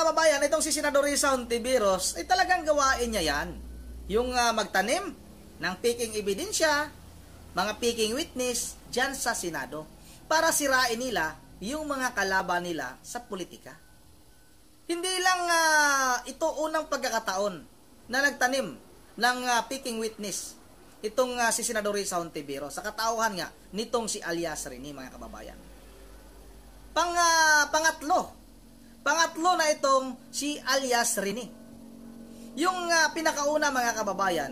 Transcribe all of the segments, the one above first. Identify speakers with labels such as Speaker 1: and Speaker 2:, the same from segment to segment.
Speaker 1: kababayan, itong si Senador Risa Hontiveros, ay talagang gawain niya yan. Yung magtanim ng peking ebidensya, mga peking witness, dyan sa Senado. Para sirain nila yung mga kalaban nila sa politika. Hindi lang ito unang pagkakataon na nagtanim ng peking witness. Itong si Senador Risa Hontiveros, sa katauhan nga nitong si Alias Rene, mga kababayan. Pangatlo na itong si Alias Rene. Yung pinakauna, mga kababayan,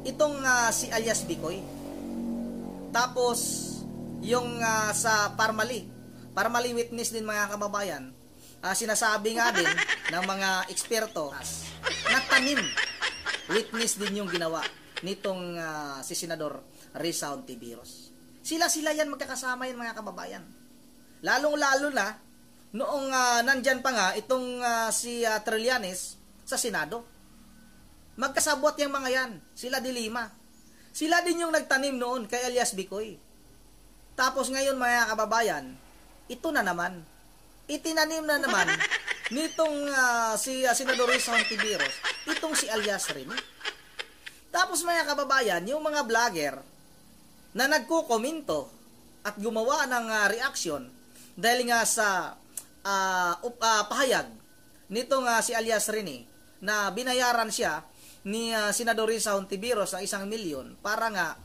Speaker 1: itong si Alias Bicoy. Tapos yung sa Parmali witness din, mga kababayan, sinasabi nga din ng mga eksperto na tanim witness din yung ginawa nitong si Senador Risa Hontiveros. Sila yan magkakasama yan, mga kababayan. Lalong-lalo na noong nandyan pa nga itong si Trillanes sa Senado. Magkasabot yung mga yan. Sila dilima. Sila din yung nagtanim noon kay Alias Bicoy. Tapos ngayon, mga kababayan, ito na naman. Itinanim na naman nitong si Senador Risa Hontiveros, itong si Alias Rene. Tapos, mga kababayan, yung mga vlogger na nagkukomento at gumawa ng reaksyon dahil nga sa pahayag nitong si Alias Rene na binayaran siya ni Senador Risa Hontiveros ng 1 milyon para nga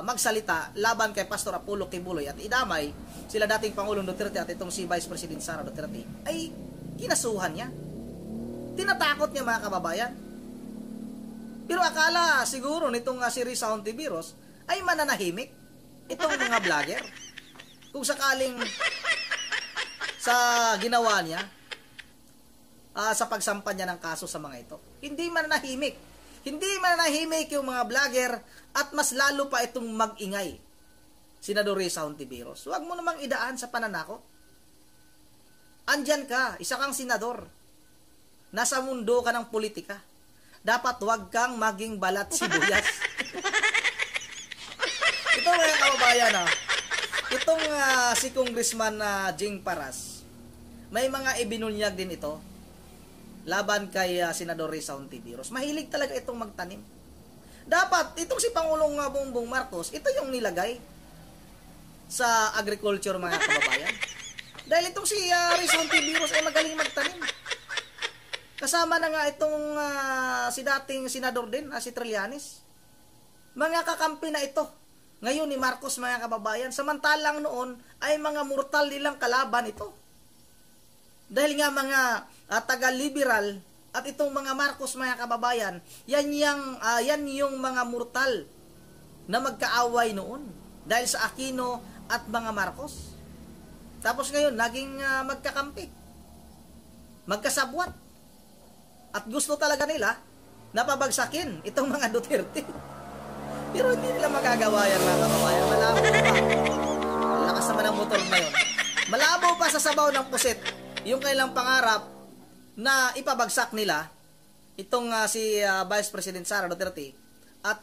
Speaker 1: magsalita laban kay Pastor Apollo Kibuloy at idamay sila dating Pangulong Duterte at itong si Vice President Sara Duterte, ay kinasuhan niya. Tinatakot niya, mga kababayan. Pero akala siguro nitong si Risa Hontiveros ay mananahimik itong mga vlogger. Kung sakaling sa ginawa niya, sa pagsampa niya ng kaso sa mga ito. Hindi mananahimik. Hindi mananahimik yung mga vlogger at mas lalo pa itong mag-ingay. Senador Risa Hontiveros, huwag mo namang idaan sa pananakot. Andyan ka, isa kang senador. Nasa mundo ka ng politika. Dapat huwag kang maging balat sibuyas. Ito, mga kababayan, itong si Congressman Jing Paras, may mga ibinunyag din ito laban kay Senador Risa Hontiveros. Mahilig talaga itong magtanim. Dapat, itong si Pangulong Bongbong Marcos, ito yung nilagay sa agriculture, mga kababayan. Dahil itong si Risa Hontiveros ay magaling magtanim. Kasama na nga itong si dating senador din, si Trillanes. Mga kakampi na ito ngayon ni Marcos, mga kababayan. Samantalang noon ay mga mortal nilang kalaban ito. Dahil nga mga taga-liberal at itong mga Marcos, mga kababayan, yan yung mga mortal na magkaaway noon. Dahil sa Aquino at mga Marcos. Tapos ngayon, naging magkakampi. Magkasabwat. At gusto talaga nila na pabagsakin itong mga Duterte. Pero hindi nila magagawa yan, mga kababayan. Malabo pa. Lakas naman ang motor na yun. Malabo pa sa sabaw ng pusit yung kailang pangarap na ipabagsak nila itong si Vice President Sara Duterte at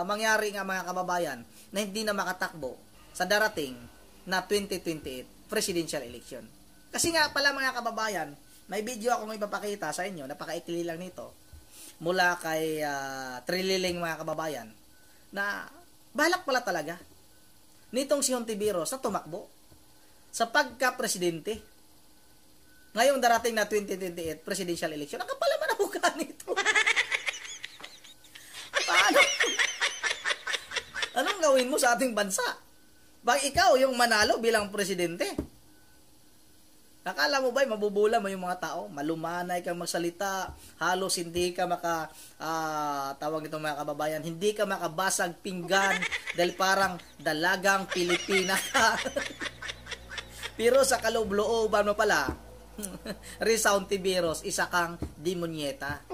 Speaker 1: mangyari nga, mga kababayan, na hindi na makatakbo sa darating na 2028 presidential election. Kasi nga pala, mga kababayan, may video akong ipapakita sa inyo, napakaikli lang nito, mula kay Trililing, mga kababayan, na balak pala talaga nitong si Hontiveros sa tumakbo sa pagka-presidente ngayong darating na 2028 presidential election. Ang kapal naman ang mukha nito. Paano? Anong gawin mo sa ating bansa? Bang ikaw yung manalo bilang presidente? Akala mo ba mabubula mo yung mga tao? Malumanay kang magsalita, halos hindi ka tawag nito, mga kababayan, hindi ka makabasag pinggan dahil parang dalagang Pilipina ka. Pero sa kaloob-looban mo pala, Risa Hontiveros, isa kang demonyeta.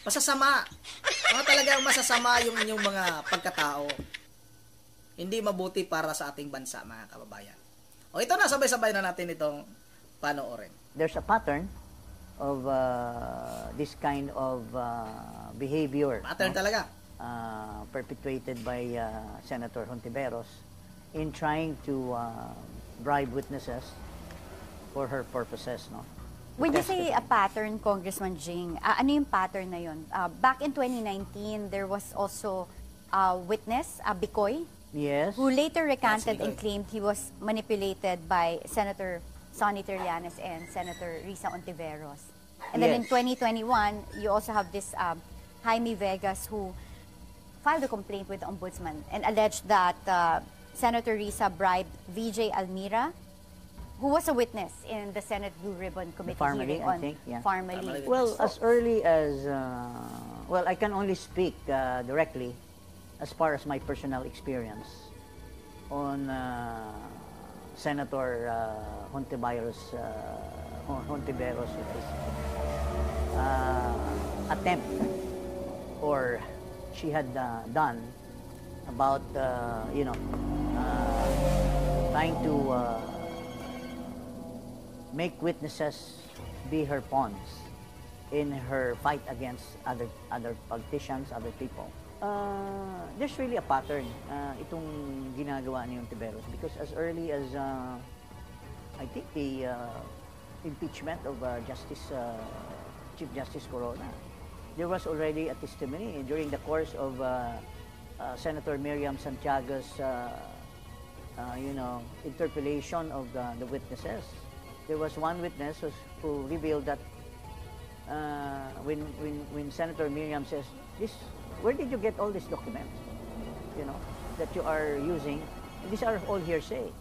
Speaker 1: Masasama. Talagang masasama yung inyong mga pagkatao. Hindi mabuti para sa ating bansa, mga kababayan. O ito na, sabay-sabay na natin itong panoorin.
Speaker 2: There's a pattern of this kind of behavior.
Speaker 1: Pattern talaga.
Speaker 2: Perpetuated by Senator Hontiveros in trying to bribe witnesses for her purposes, no?
Speaker 3: When you say a pattern, Congressman Jing, ano yung pattern na yun? Back in 2019, there was also a witness, Bicoy,
Speaker 2: Yes.
Speaker 3: who later recanted
Speaker 1: Yes,
Speaker 3: and claimed he was manipulated by Senator Sonny Trillanes and Senator Risa Ontiveros. And then in
Speaker 2: Yes.
Speaker 3: 2021, you also have this Jaime Vegas who filed a complaint with the ombudsman and alleged that Senator Risa bribed VJ Almira, who was a witness in the Senate Blue Ribbon Committee
Speaker 2: Farmally,
Speaker 3: hearing
Speaker 2: I
Speaker 3: on
Speaker 2: think, yeah.
Speaker 3: Farmally.
Speaker 1: Farmally.
Speaker 2: Well, as early as, well, I can only speak directly as far as my personal experience on Senator Hontiveros' attempt, or she had done about, trying to make witnesses be her pawns in her fight against other politicians, other people. There's really a pattern itong ginagawa ni Ontiveros, because as early as I think the impeachment of Chief Justice Corona, there was already a testimony during the course of Senator Miriam Santiago's interpellation of the witnesses. There was one witness who revealed that when Senator Miriam says, where did you get all these documents, that you are using? These are all hearsay.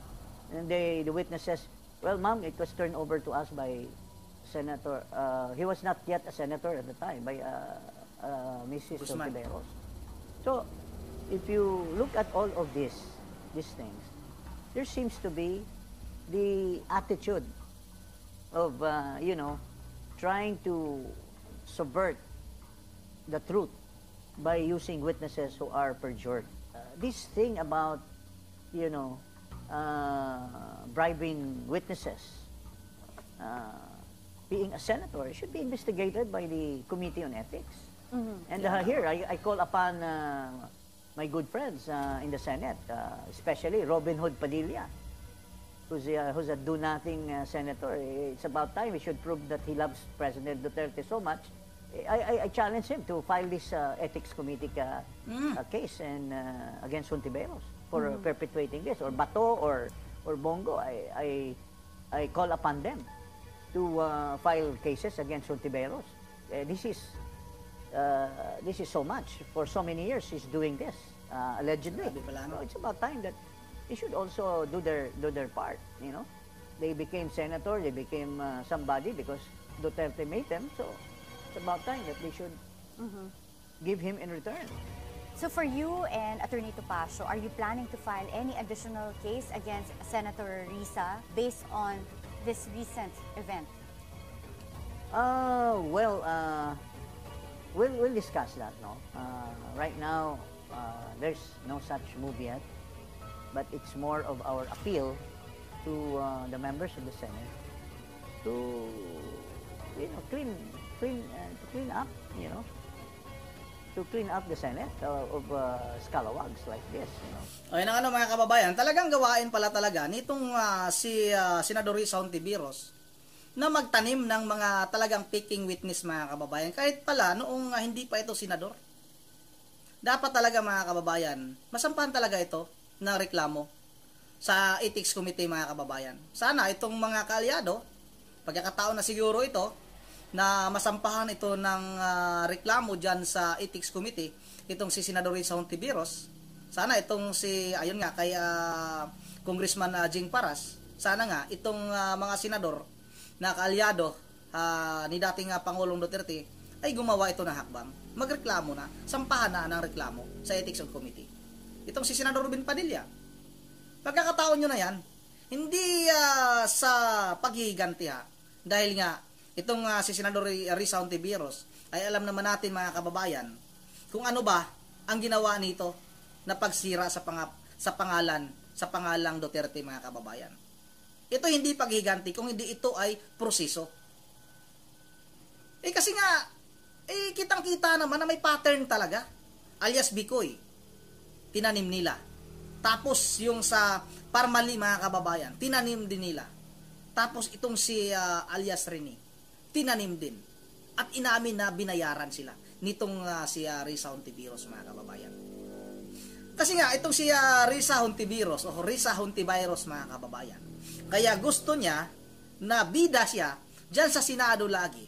Speaker 2: And the witness says, well, ma'am, it was turned over to us by Senator, he was not yet a senator at the time, by Mrs.
Speaker 1: Guzman.
Speaker 2: Ontiveros. So, if you look at all of these things, there seems to be the attitude of, trying to subvert the truth by using witnesses who are perjured. This thing about, bribing witnesses, being a senator, should be investigated by the Committee on Ethics. And here, I call upon my good friends in the Senate, especially Robin Hood Padilla, who's a do-nothing senator. It's about time he should prove that he loves President Duterte so much. I challenge him to file this ethics committee case and against Hontiveros for perpetuating this, or Bato or Bongo. I call upon them to file cases against Hontiveros. This is so much. For so many years, he's doing this allegedly. So it's about time that they should also do their part. They became senator, they became somebody because Duterte made them. So it's about time that they should give him in return.
Speaker 3: So for you and Attorney Topacio, are you planning to file any additional case against Senator Risa based on this recent event?
Speaker 2: We'll discuss that. No, right now there's no such move yet, but it's more of our appeal to the members of the Senate to clean up, to clean up the Senate of scalawags like this.
Speaker 1: Ayun ang mga kababayan, talagang gawain pala talaga nitong si Senador Risa Hontiveros na magtanim ng mga talagang picking witness, mga kababayan. Kahit pala noong hindi pa ito senador. Dapat talaga, mga kababayan, masampahan talaga ito na reklamo sa Ethics Committee, mga kababayan. Sana itong mga kaalyado, pagkakataon na siguro ito, na masampahan ito ng reklamo dyan sa Ethics Committee, itong si Senador Risa Hontiveros. Sana itong ayun nga, kay Congressman Jing Paras, sana nga itong mga senador na kaalyado ni dating Pangulong Duterte ay gumawa ito ng hakbang. Magreklamo na, sampahan na ng reklamo sa Ethics Committee. Itong si Senador Robin Padilla. Pagkakataon nyo na yan, hindi sa paghihiganti dahil nga itong si Senador Risa Hontiveros ay alam naman natin, mga kababayan, kung ano ba ang ginawa nito na pagsira sa pangalang Duterte, mga kababayan. Ito hindi paghiganti, kung hindi ito ay proseso. Kasi nga, kitang-kita naman na may pattern talaga. Alias Bicoy, tinanim nila. Tapos yung sa Parmali, mga kababayan, tinanim din nila. Tapos itong si alias Rene, tinanim din. At inamin na binayaran sila nitong si Risa Hontiveros, mga kababayan. Kasi nga, itong si Risa Hontiveros o Risa Hontiveros, mga kababayan, kaya gusto niya na bida siya dyan sa Senado lagi.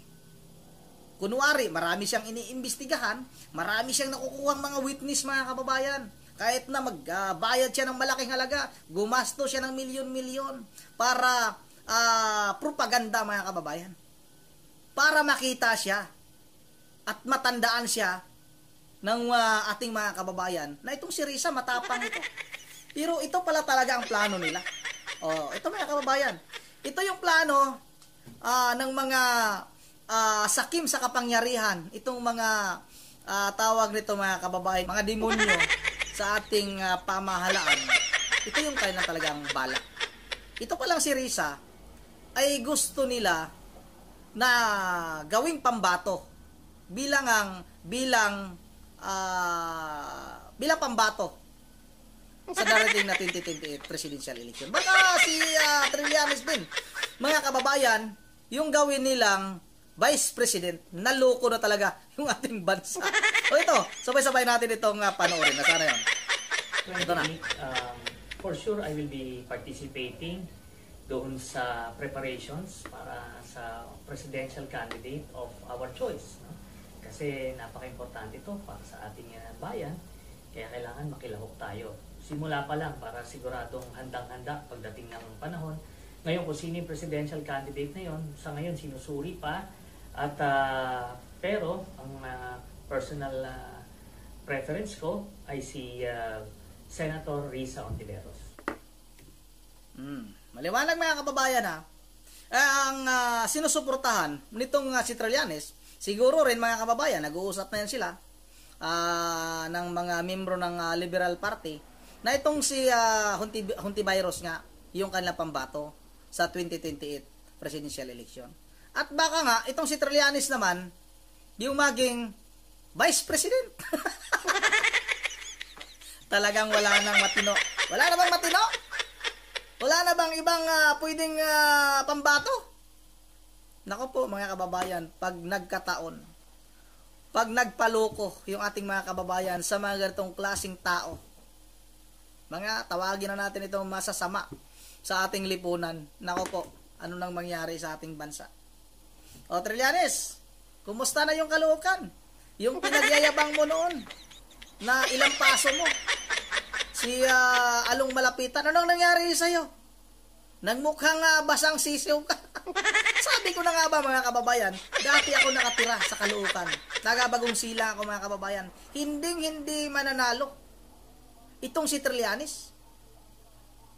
Speaker 1: Kunwari, marami siyang iniimbestigahan, marami siyang nakukuhang mga witness, mga kababayan. Kahit na magbayad siya ng malaking halaga, gumasto siya ng milyon-milyon para propaganda, mga kababayan. Para makita siya at matandaan siya ng ating mga kababayan na itong si Risa matapang ito. Pero ito pala talaga ang plano nila. Ito, mga kababayan. Ito yung plano ng mga sakim sa kapangyarihan. Itong mga tawag nito, mga kababayan, mga demonyo sa ating pamahalaan. Ito yung kailan talagang balak. Ito palang si Risa ay gusto nila na gawing pambato bilang pambato sa darating na 2028 presidential election. Baka si Trillanes din, mga kababayan, yung gawin nilang vice president, naloko na talaga yung ating bansa. O ito, sabay-sabay natin itong panoorin. Nasana yun? Ito na.
Speaker 4: For sure, I will be participating doon sa preparations para sa presidential candidate of our choice. No? Kasi napaka-importante ito para sa ating bayan, kaya kailangan makilahok tayo. Simula pa lang para siguradong handang-handa pagdating ng panahon. Ngayon, kung sino yung presidential candidate na yon, sa ngayon sinusuri pa. At pero ang personal preference ko ay si Senator Risa Hontiveros.
Speaker 1: Maliwanag, mga kababayan, ang sinusuportahan nitong si Trillanes, siguro rin, mga kababayan, nag-uusap na yan sila ng mga membro ng Liberal Party na itong si Hontiveros nga yung kanilang pambato sa 2028 presidential election. At baka nga, itong si Trillanes naman, yung maging vice president. Talagang wala nang matino. Wala na bang matino? Wala na bang ibang pwedeng pambato? Nako po, mga kababayan, pag nagkataon, pag nagpaloko yung ating mga kababayan sa mga ganitong klaseng tao, mga tawagin na natin itong masasama sa ating lipunan. Nako po, ano nang mangyari sa ating bansa? O Trillanes, kumusta na yung Caloocan? Yung pinagyayabang mo noon na ilang paso mo. Si Along Malapitan, anong nangyari sa'yo? Nagmukhang basang sisiw ka. Sabi ko na nga ba, mga kababayan, dati ako nakatira sa Caloocan. Nagabagong sila ako, mga kababayan. Hindi mananalo itong si Trillanes.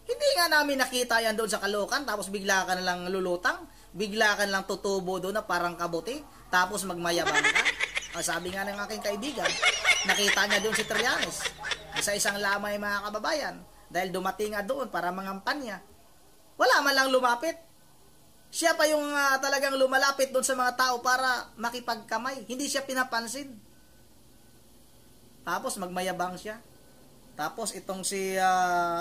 Speaker 1: Hindi nga namin nakita yan doon sa Caloocan, tapos bigla ka na lang lulutang, bigla ka na lang tutubo doon na parang kabuti, tapos magmayabang ka. Sabi nga ng aking kaibigan, nakita niya doon si Trillanes. Isa-isang lamay, mga kababayan, dahil dumating nga doon para mangampan niya. Wala man lang lumapit. Siya pa yung talagang lumalapit doon sa mga tao para makipagkamay. Hindi siya pinapansin. Tapos magmayabang siya. Tapos itong si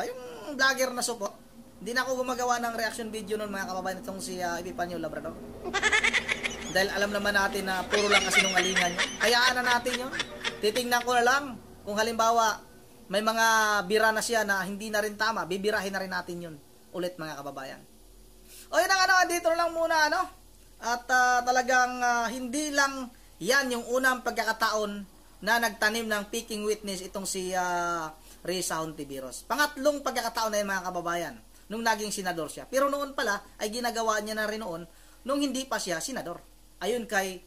Speaker 1: yung vlogger na supo, hindi na ako gumagawa ng reaction video noon, mga kababayan, itong si Epifanio Labrador. Dahil alam naman natin na puro lang kasinungalingan yun. Hayaan na natin yun. Titingnan ko na lang kung halimbawa may mga bira na siya na hindi na rin tama, bibirahin na rin natin yun ulit, mga kababayan. O yun ang dito lang muna, At talagang hindi lang yan yung unang pagkakataon na nagtanim ng peaking witness itong si Risa Hontiveros. Pangatlong pagkakataon na yun, mga kababayan, nung naging senador siya. Pero noon pala ay ginagawa niya na rin noon nung hindi pa siya senador. Ayun kay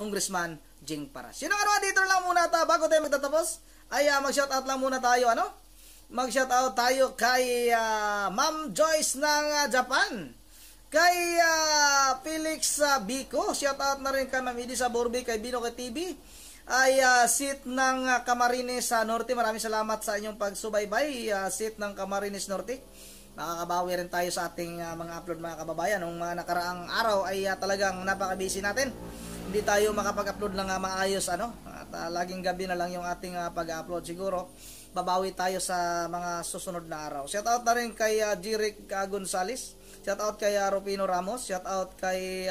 Speaker 1: Congressman Jing Paras. Yun ang dito lang muna bago tayo magtatapos ay mag-shoutout lang muna tayo, mag-shoutout tayo kay Ma'am Joyce ng Japan, kay Felix Bico, shoutout na rin kay Ma'am Edie sa Borbe, kay Binoke TV, ay Sit ng Camarines Norte. Maraming salamat sa inyong pagsubaybay, Sit ng Camarines Norte. Makakabawi rin tayo sa ating mga upload, mga kababayan. Nung mga nakaraang araw ay talagang napaka-busy natin. Hindi tayo makapag-upload ng maayos, at laging gabi na lang yung ating pag-upload. Siguro babawi tayo sa mga susunod na araw. Shout out na rin kay Jeric Gonzales. Shout out kay Rufino Ramos. Shout out kay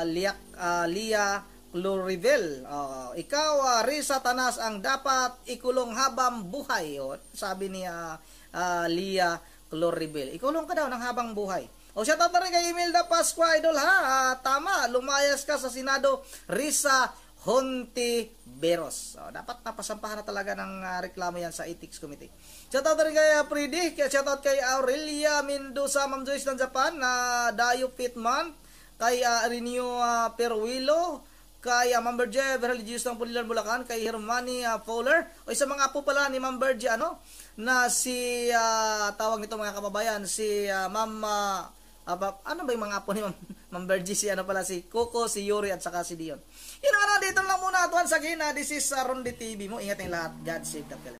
Speaker 1: Lia Clorivel. Ikaw, Risa Tanas, ang dapat ikulong habang buhay. Sabi ni Lia Clorivel. Ikulong ka daw ng habang buhay. Shout out na rin kay Imelda Pascua, idol ha. Tama, lumayas ka sa Senado, Risa Hontiveros. Dapat napasampahan na talaga ng reklamo yan sa Ethics Committee. Shoutout rin kay Pridi, shoutout kay Aurelia Mendoza, Ma'am Joyce ng Japan, Dayo Pitman, kay Renew Perwilo, kay Ma'am Berge, Religious ng Pulilan, Bulacan, kay Hermani Fowler, o isa mga apo pala ni Ma'am Berge, na si, tawag nito mga kababayan, si Ma'am, ano ba yung mga apo ni Ma'am Bergie, si si Coco, si Yuri, at saka si Dion. Yun dito lang muna at once again, this is Ronde TV mo. Ingat yung lahat. God save the Philippines.